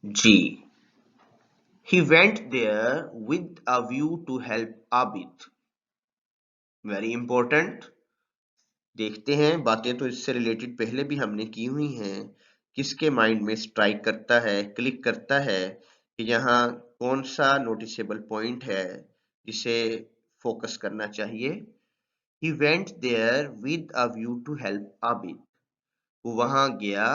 G. He went there with a view to help Abid. Very important. देखते हैं, बातें तो इससे रिलेटेड पहले भी हमने की हुई हैं। किसके माइंड में स्ट्राइक करता है, क्लिक करता है कि यहाँ कौन सा नोटिसेबल पॉइंट है जिसे फोकस करना चाहिए। He went there with a view to help Abid. वो वहां गया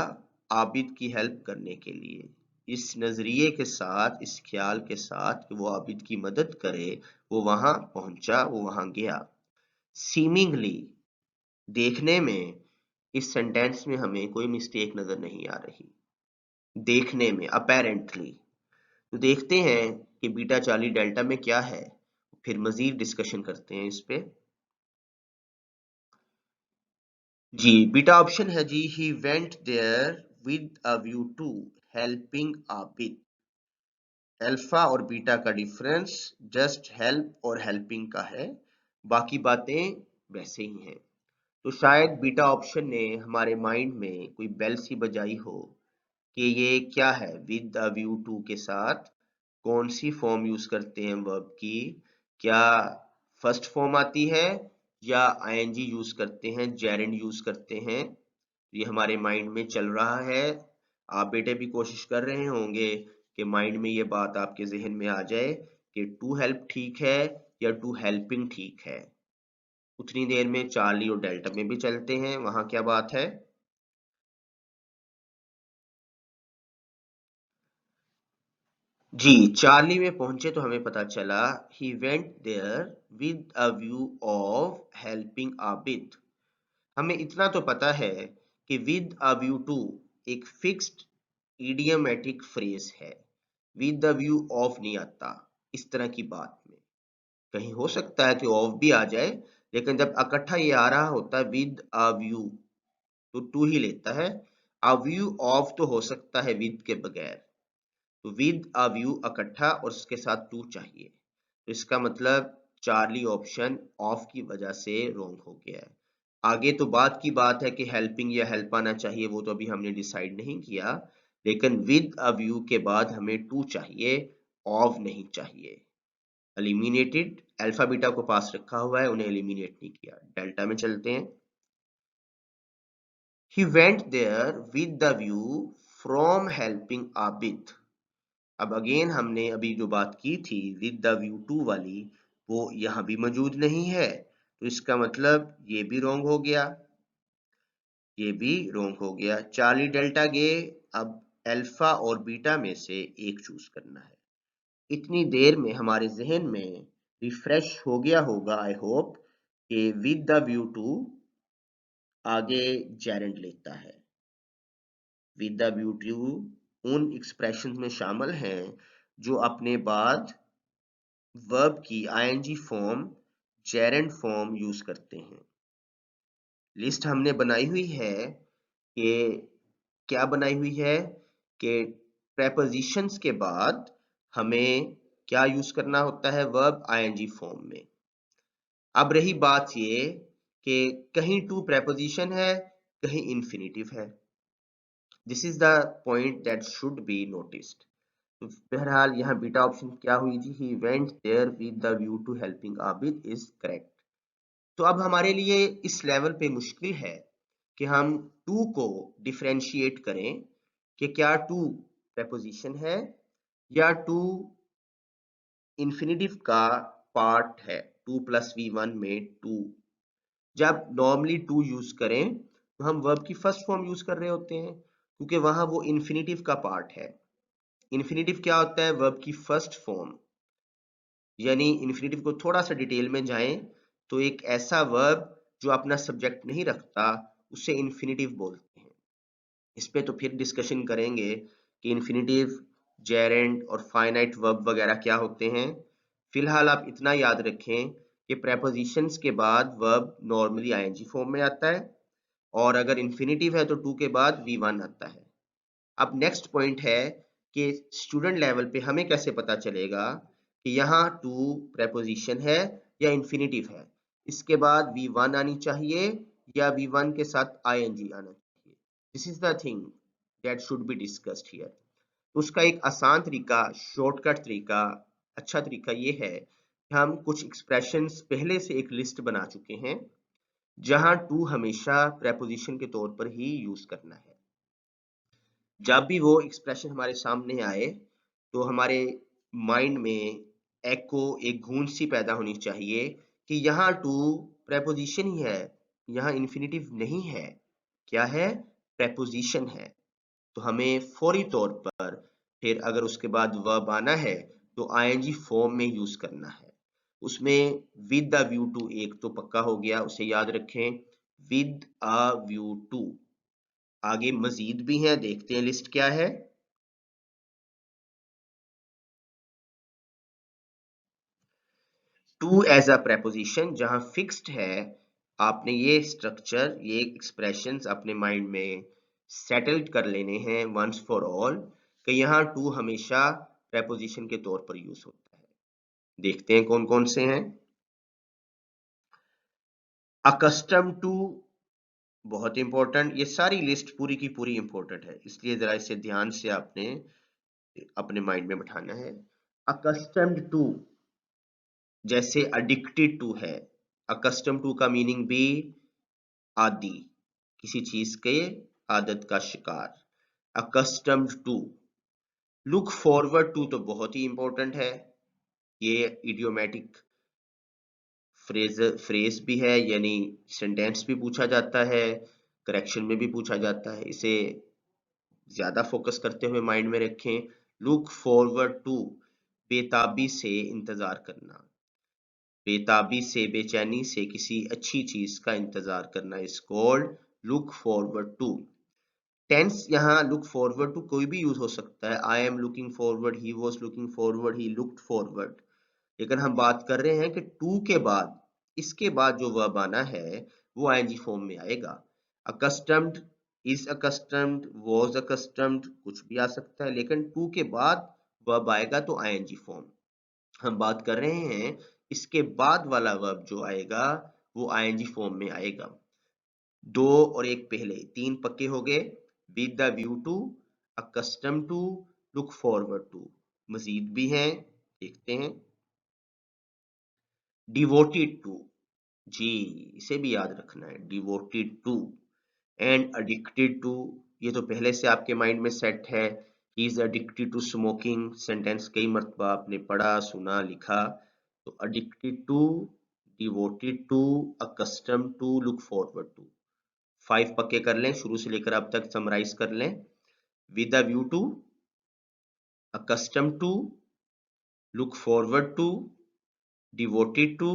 आबिद की हेल्प करने के लिए। इस नजरिए के साथ, इस ख्याल के साथ कि वो आबिद की मदद करे, वो वहां पहुंचा, वो वहां गया। सीमिंगली, देखने में इस सेंटेंस में हमें कोई मिस्टेक नजर नहीं आ रही। देखने में, अपेरेंटली। तो देखते हैं कि बीटा चार्ली डेल्टा में क्या है, फिर मजीद डिस्कशन करते हैं इस पे। जी, बीटा ऑप्शन है जी। He went there with a view to helping Abid. Alpha और बीटा का डिफरेंस जस्ट हेल्प और हेल्पिंग का है, बाकी बातें वैसे ही हैं। तो शायद बीटा ऑप्शन ने हमारे माइंड में कोई बेल सी बजाई हो कि ये क्या है, विद द व्यू टू के साथ कौन सी फॉर्म यूज करते हैं वर्ब की। क्या फर्स्ट फॉर्म आती है या आईएनजी यूज करते हैं, जेरेंड यूज करते हैं। ये हमारे माइंड में चल रहा है। आप बेटे भी कोशिश कर रहे होंगे कि माइंड में ये बात आपके जहन में आ जाए कि टू हेल्प ठीक है या टू हेल्पिंग ठीक है। उतनी देर में चार्ली और डेल्टा में भी चलते हैं, वहां क्या बात है। जी, चार्ली में पहुंचे तो हमें पता चला he went there with a view of helping Abid. हमें इतना तो पता है कि विद अ व्यू टू एक फिक्स्ड इडियमेटिक फ्रेज है। विद द व्यू ऑफ नहीं आता इस तरह की बात में। कहीं हो सकता है कि ऑफ भी आ जाए, लेकिन जब इकट्ठा ये आ रहा होता है विद अ व्यू, तो टू ही लेता है। अ व्यू ऑफ तो हो सकता है विद के बगैर। तो विद अ व्यू इकट्ठा और उसके साथ टू चाहिए। तो इसका मतलब चार्ली ऑप्शन ऑफ की वजह से रॉन्ग हो गया है। आगे तो बात की बात है कि हेल्पिंग या हेल्प आना चाहिए, वो तो अभी हमने डिसाइड नहीं किया। लेकिन विद अ व्यू के बाद हमें टू चाहिए, ऑफ नहीं चाहिए। एलिमिनेटेड, अल्फा बीटा को पास रखा हुआ है, उन्हें एलिमिनेट नहीं किया। डेल्टा में चलते हैं। He went there with the view from helping Abid. अब अगेन हमने अभी जो बात की थी विद द व्यू टू वाली, वो यहाँ भी मौजूद नहीं है। तो इसका मतलब ये भी रॉन्ग हो गया, ये भी रॉन्ग हो गया। चार्ली डेल्टा गए, अब अल्फा और बीटा में से एक चूज करना है। इतनी देर में हमारे जहन में रिफ्रेश हो गया होगा, आई होप, कि विद द व्यू टू आगे जेरेंट लेता है। विद द व्यू टू उन एक्सप्रेशन में शामिल हैं जो अपने बाद वर्ब की ING form, gerund form use करते हैं। लिस्ट हमने बनाई हुई है कि क्या बनाई हुई है कि प्रेपोजिशंस के बाद हमें क्या यूज करना होता है, वर्ब आईएनजी फॉर्म में। अब रही बात ये कि कहीं टू प्रेपोजिशन है, कहीं इन्फिनिटिव है। This is the point that should be noticed. तो बहरहाल यहाँ बीटा ऑप्शन क्या हुई जी, he went there with the view to helping Abid is correct. तो अब हमारे लिए इस लेवल पे मुश्किल है कि हम टू को डिफरेंशिएट करें कि क्या टू प्रेपोजिशन है या टू इन्फिनिटिव का पार्ट है। टू प्लस वी वन में टू, जब नॉर्मली टू यूज करें तो हम वर्ब की फर्स्ट फॉर्म यूज कर रहे होते हैं, क्योंकि वहां वो इन्फिनिटिव का पार्ट है। इन्फिनिटिव क्या होता है, वर्ब की फर्स्ट फॉर्म। यानी इन्फिनिटिव को थोड़ा सा डिटेल में जाएं तो एक ऐसा वर्ब जो अपना सब्जेक्ट नहीं रखता, उसे इन्फिनिटिव बोलते हैं। इस पे तो फिर डिस्कशन करेंगे कि इन्फिनिटिव, जेरेंड और फाइनाइट वर्ब वगैरह क्या होते हैं। फिलहाल आप इतना याद रखें कि प्रेपोजिशंस के बाद वर्ब नॉर्मली आईएनजी फॉर्म में आता है, और अगर इन्फिनिटिव है तो टू के बाद वी वन आता है। अब नेक्स्ट पॉइंट है कि स्टूडेंट लेवल पे हमें कैसे पता चलेगा कि यहाँ टू प्रेपोजिशन है या इन्फिनिटिव है। इसके बाद वी वन आनी चाहिए या वी वन के साथ आईएनजी आना चाहिए। This is the thing that should be discussed here. तो उसका एक आसान तरीका, शॉर्टकट तरीका, अच्छा तरीका ये है कि हम कुछ एक्सप्रेशंस पहले से एक लिस्ट बना चुके हैं जहां टू हमेशा प्रेपोजिशन के तौर पर ही यूज करना है। जब भी वो एक्सप्रेशन हमारे सामने आए तो हमारे माइंड में एको एक गूंज सी पैदा होनी चाहिए कि यहाँ टू प्रेपोजिशन ही है, यहाँ इन्फिनिटिव नहीं है। क्या है? प्रेपोजिशन है। तो हमें फौरी तौर पर फिर अगर उसके बाद वर्ब आना है तो आईएनजी फॉर्म में यूज करना है। उसमें विद द व्यू टू एक तो पक्का हो गया, उसे याद रखें, विद अ व्यू टू। आगे मजीद भी हैं, देखते हैं लिस्ट क्या है। टू एज अ प्रेपोजिशन जहां फिक्स्ड है, आपने ये स्ट्रक्चर, ये एक्सप्रेशंस अपने माइंड में सेटल्ड कर लेने हैं वंस फॉर ऑल कि यहाँ टू हमेशा प्रेपोजिशन के तौर पर यूज होता है। देखते हैं कौन कौन से हैं। अकस्टम टू बहुत इंपॉर्टेंट, ये सारी लिस्ट पूरी की पूरी इंपॉर्टेंट है, इसलिए जरा इसे ध्यान से आपने अपने माइंड में बिठाना है। अकस्टम्ड टू जैसे अडिक्टेड टू है। अकस्टम टू का मीनिंग भी आदी, किसी चीज के आदत का शिकार। Accustomed to. Look forward to तो बहुत ही इंपॉर्टेंट है, ये इडियोमेटिक फ्रेज भी है, यानी सेंटेंस भी पूछा जाता है, करेक्शन में भी पूछा जाता है। इसे ज्यादा फोकस करते हुए माइंड में रखें। लुक फॉरवर्ड टू, बेताबी से इंतजार करना, बेताबी से, बेचैनी से किसी अच्छी चीज का इंतजार करना is called look forward to. Tense यहाँ लुक फॉरवर्ड टू कोई भी यूज हो सकता है। I am looking forward, he was looking forward, he looked forward. लेकिन हम बात कर रहे हैं कि टू के बाद, इसके बाद जो वर्ब आना है वो आईएनजी फॉर्म में आएगा। Accustomed, is accustomed, was accustomed, कुछ भी आ सकता है, लेकिन टू के बाद वर्ब आएगा तो आईएनजी फॉर्म। हम बात कर रहे हैं इसके बाद वाला वर्ब जो आएगा वो आईएनजी फॉर्म में आएगा। दो और एक पहले, तीन पक्के हो गए। With the view to, accustom to, look forward to. Majid भी हैं, देखते हैं। डिवोटेड टू, जी, इसे भी याद रखना है, devoted to. And addicted to, ये तो पहले से आपके माइंड में सेट है। He is addicted to smoking, sentence कई मर्तबा आपने पढ़ा, सुना, लिखा। तो addicted to, devoted to, accustom to, look forward to. 5 पक्के कर लें, शुरू से लेकर अब तक समराइज कर लें। With a view to, accustom to, look forward to, devoted to,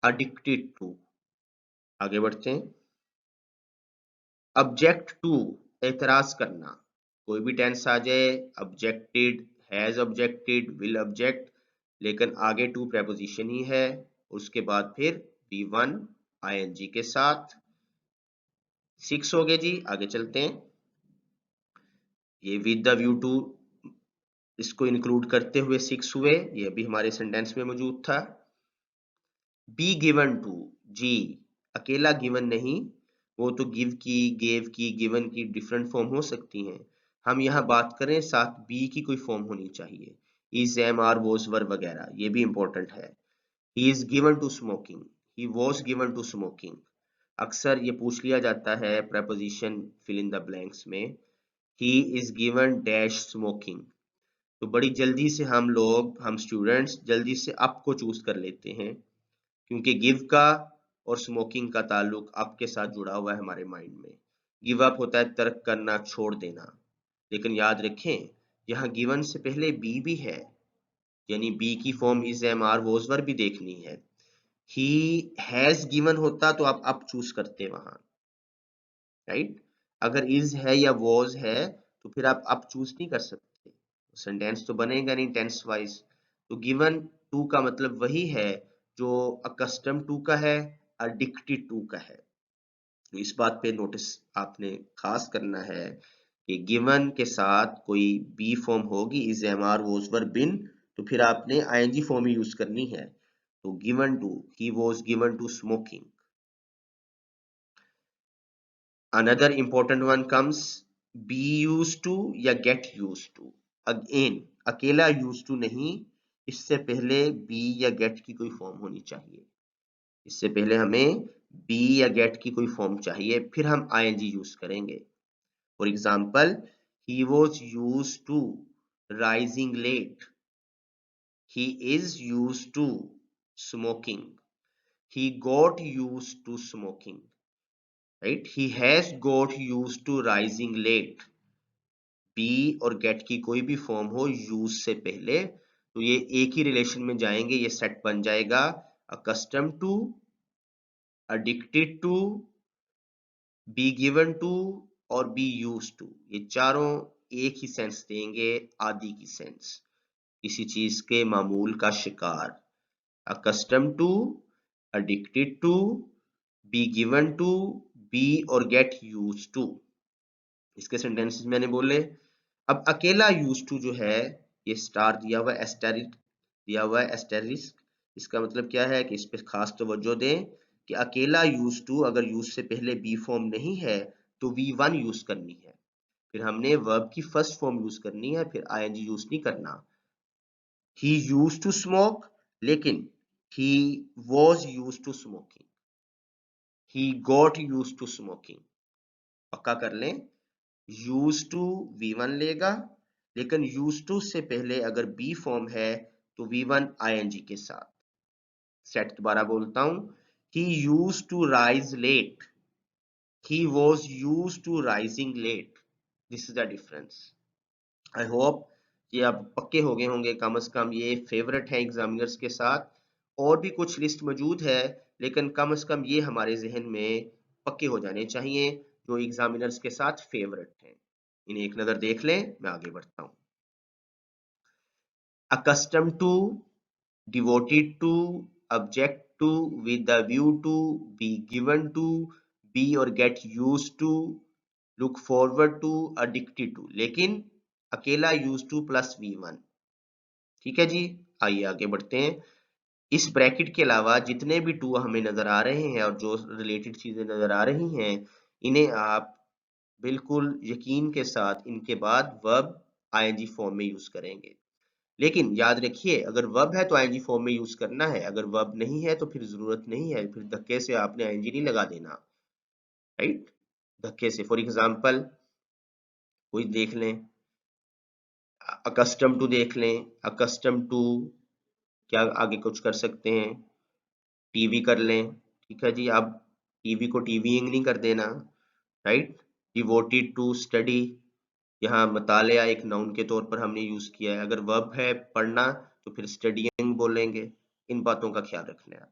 addicted to. आगे बढ़ते हैं। ऑब्जेक्ट टू, एतराज करना। कोई भी टेंस आ जाए, objected, has objected, will object, लेकिन आगे टू प्रेपोजिशन ही है। उसके बाद फिर V1 आईएनजी के साथ। 6 हो गए जी, आगे चलते हैं। ये विद द व्यू टू, इसको इंक्लूड करते हुए 6 हुए, ये अभी हमारे सेंटेंस में मौजूद था। बी गिवन टू, जी, अकेला गिवन नहीं, वो तो गिव की, गेव की, गिवन की डिफरेंट फॉर्म हो सकती हैं। हम यहाँ बात करें साथ बी की कोई फॉर्म होनी चाहिए। Is, am, are, was, were वगैरह, ये भी इंपॉर्टेंट है। He is given to smoking, he was given to smoking. अक्सर ये पूछ लिया जाता है preposition fill in the blanks में, he is given dash smoking. तो बड़ी जल्दी से हम स्टूडेंट्स जल्दी से अप को चूज कर लेते हैं, क्योंकि गिव का और स्मोकिंग का ताल्लुक अप के साथ जुड़ा हुआ है हमारे माइंड में। गिव अप होता है तर्क करना, छोड़ देना। लेकिन याद रखें, यहाँ गिवन से पहले बी भी है, यानी बी की form is, am, are, was, were भी देखनी है। ही हैज गिवन होता तो आप अप चूज करते वहां, राइट। अगर इज है या वॉज है तो फिर आप अप चूज नहीं कर सकते, सेंटेंस तो बनेगा नहीं टेंस वाइज। तो गिवन टू का मतलब वही है जो अकस्टम टू का है, एडिक्टेड टू का है। तो इस बात पे नोटिस आपने खास करना है कि गिवन के साथ कोई बी फॉर्म होगी, इज, एम, आर, वॉज, वर, बिन, तो फिर आपने आईएनजी फॉर्म ही यूज करनी है। तो given to, he was given to smoking. Another important one comes be used to या get used to। अगेन अकेला यूज टू नहीं, इससे पहले बी या गेट की कोई फॉर्म होनी चाहिए। इससे पहले हमें बी या गेट की कोई फॉर्म चाहिए, फिर हम आईएनजी यूज करेंगे। For example, he was used to rising late, he is used to smoking, he got used to smoking, right? He has got used to rising late। Be और get की कोई भी form हो use से पहले तो ये एक ही रिलेशन में जाएंगे, ये सेट बन जाएगा accustom to, addicted to, be given to और बी यूज टू। ये चारों एक ही सेंस देंगे, आदि की सेंस, किसी चीज के मामूल का शिकार। accustomed to, addicted to, be given to, be और get used to। इसके सेंटेंसेस मैंने बोले। अब अकेला used to जो है, ये स्टार दिया हुआ एस्टेरिस्क दिया हुआ है, एस्टेरिस्क। इसका मतलब क्या है कि इस पे खास तवज्जो दें कि अकेला used to अगर यूज से पहले बी फॉर्म नहीं है तो V1 यूज करनी है, फिर हमने वर्ब की फर्स्ट फॉर्म यूज करनी है, फिर आईएनजी यूज नहीं करना। He used to smoke, लेकिन he was used to smoking, he got used to smoking। पक्का कर लें, used to V1 लेगा, लेकिन used to से पहले अगर B फॉर्म है तो V1 ing के साथ। सेट दोबारा बोलता हूं, he used to rise late, he was used to rising late। This is the difference। I hope ये आप पक्के हो गए होंगे, कम से कम ये फेवरेट है एग्जामिनर्स के साथ। और भी कुछ लिस्ट मौजूद है, लेकिन कम से कम ये हमारे जहन में पक्के हो जाने चाहिए जो एग्जामिनर्स के साथ फेवरेट हैं। इन्हें एक नजर देख लें, मैं आगे बढ़ता हूँ। Accustom to, devoted to, object to, with the view to, be given to, be और get use to, look forward to, addicted to, लेकिन अकेला यूज टू प्लस V1। ठीक है जी, आइए आगे बढ़ते हैं। इस ब्रैकेट के अलावा जितने भी टू हमें नजर आ रहे हैं और जो रिलेटेड चीजें नजर आ रही हैं, इन्हें आप बिल्कुल यकीन के साथ इनके बाद वर्ब आईएनजी फॉर्म में यूज करेंगे। लेकिन याद रखिए, अगर वर्ब है तो आईएनजी फॉर्म में यूज करना है, अगर वर्ब नहीं है तो फिर जरूरत नहीं है, फिर धक्के से आपने आईएनजी नहीं लगा देना, राइट? धक्के से। फॉर एग्जाम्पल कोई देख लें, अकस्टम टू देख लें, अकस्टम टू क्या आगे कुछ कर सकते हैं, टीवी कर लें। ठीक है जी, आप टीवी को टीवीइंग नहीं कर देना, राइट? डिवोटेड टू स्टडी, यहाँ मतालिया एक नाउन के तौर पर हमने यूज किया है, अगर वर्ब है पढ़ना तो फिर स्टडीइंग बोलेंगे। इन बातों का ख्याल रखना है।